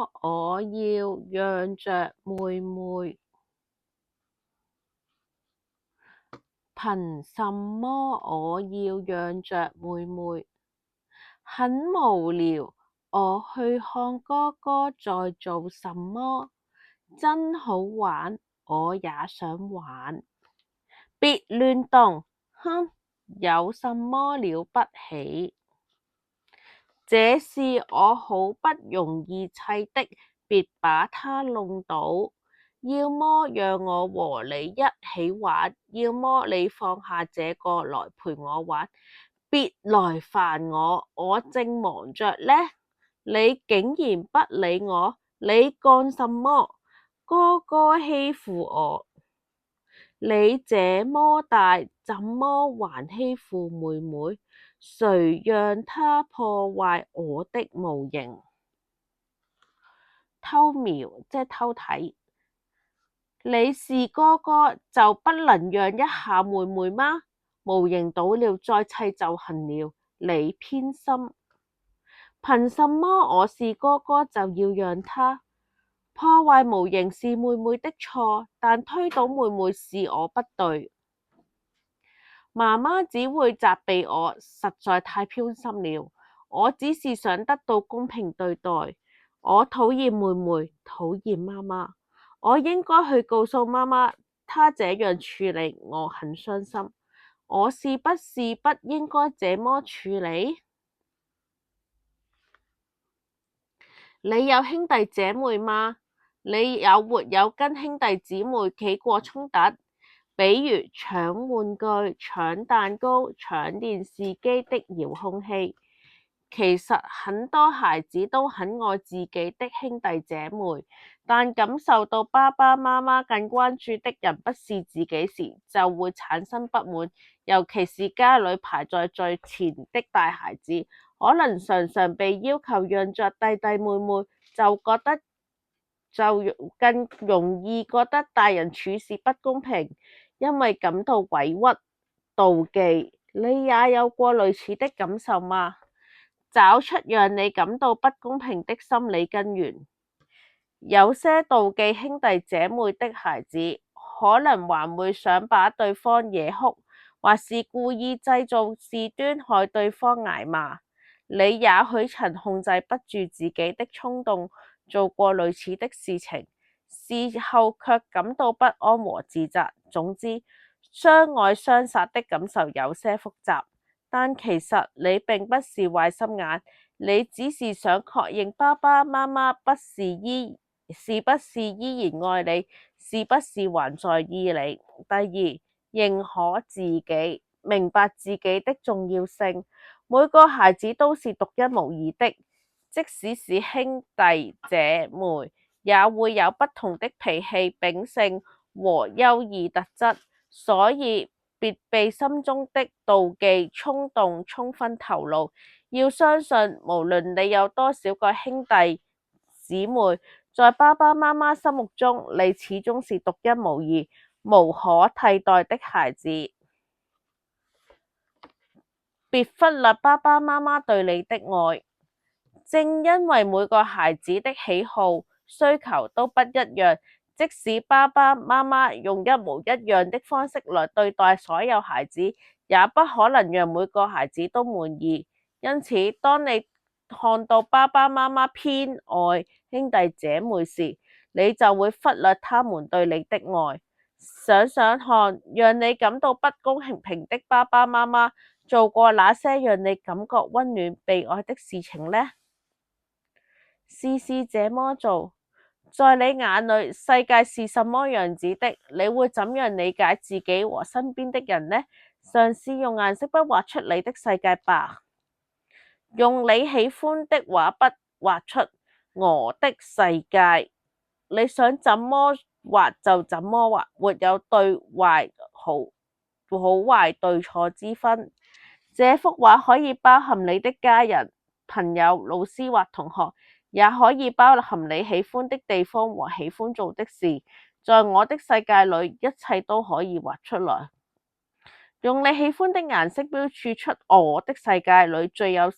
麼我要讓着妹妹？憑什麼我要讓着妹妹？很無聊，我去看哥哥在做什麼。真好玩，我也想玩。別亂動，哼，有什麼了不起？這是我好不容易砌的，別把它弄倒。要麼讓我和你一起玩，要麼你放下這個來陪我玩。別來煩我，我正忙着呢。你竟然不理我，你幹什麼？哥哥欺負我，你這麼大，怎麼還欺負妹妹？誰讓他破壞我的模型？偷瞄即係偷睇。你是哥哥就不能讓一下妹妹嗎？模型倒了再砌就行了，你偏心。憑什麼我是哥哥就要讓他？破壞模型是妹妹的錯，但推倒妹妹是我不對。媽媽只會責備我，實在太偏心了。我只是想得到公平對待。我討厭妹妹，討厭媽媽。我應該去告訴媽媽，她這樣處理我很傷心。我是不是不應該這麼處理？你有兄弟姐妹嗎？你有沒有跟兄弟姊妹起過衝突？比如搶玩具、搶蛋糕、搶電視機的遙控器。其實很多孩子都很愛自己的兄弟姐妹，但感受到爸爸媽媽更關注的人不是自己時，就會產生不滿。尤其是家裏排在最前的大孩子，可能常常被要求讓着弟弟妹妹，就更容易覺得大人處事不公平，因為感到委屈、妒忌。你也有過類似的感受嗎？找出讓你感到不公平的心理根源。有些妒忌兄弟姐妹的孩子，可能還會想把對方惹哭，或是故意製造事端害對方挨罵。你也許曾控制不住自己的衝動，做過類似的事情，事後卻感到不安和自責。總之，相愛相殺的感受有些複雜，但其實你並不是壞心眼，你只是想確認爸爸媽媽是不是依然愛你，是不是還在意你。第二，認可自己，明白自己的重要性。每個孩子都是獨一無二的，即使是兄弟姐妹，也會有不同的脾氣、秉性和優異特質，所以別被心中的妒忌衝動沖昏頭腦。要相信，無論你有多少個兄弟姊妹，在爸爸媽媽心目中，你始終是獨一無二、無可替代的孩子。別忽略爸爸媽媽對你的愛。正因為每個孩子的喜好、需求都不一樣，即使爸爸媽媽用一模一樣的方式來對待所有孩子，也不可能讓每個孩子都滿意。因此，當你看到爸爸媽媽偏愛兄弟姐妹時，你就會忽略他們對你的愛。想想看，讓你感到不公平的爸爸媽媽做過哪些讓你感覺溫暖被愛的事情呢？試試這麼做。在你眼裏，世界是什麼樣子的？你會怎樣理解自己和身邊的人呢？嘗試用顏色筆畫出你的世界吧。用你喜歡的畫筆畫出我的世界。你想怎麼畫就怎麼畫，沒有對壞好壞對錯之分。這幅畫可以包含你的家人、朋友、老師或同學，也可以包含你喜歡的地方和喜歡做的事。在我的世界裏，一切都可以畫出來。用你喜歡的顏色標註出我的世界裏最有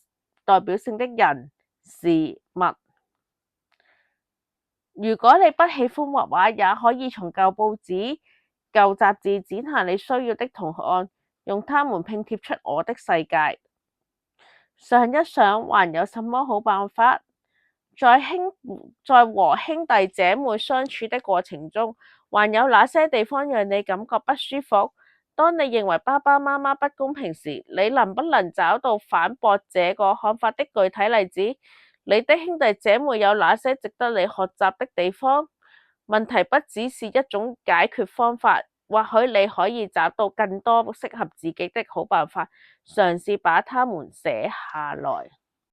代表性的人、事物。如果你不喜歡畫畫，也可以從舊報紙、舊雜誌剪下你需要的圖案，用它們拼貼出我的世界。想一想，還有什麼好辦法？在和兄弟姐妹相處的過程中，還有哪些地方讓你感覺不舒服？當你認為爸爸媽媽不公平時，你能不能找到反駁這個看法的具體例子？你的兄弟姐妹有哪些值得你學習的地方？問題不只是一種解決方法，或許你可以找到更多適合自己的好辦法，嘗試把它們寫下來。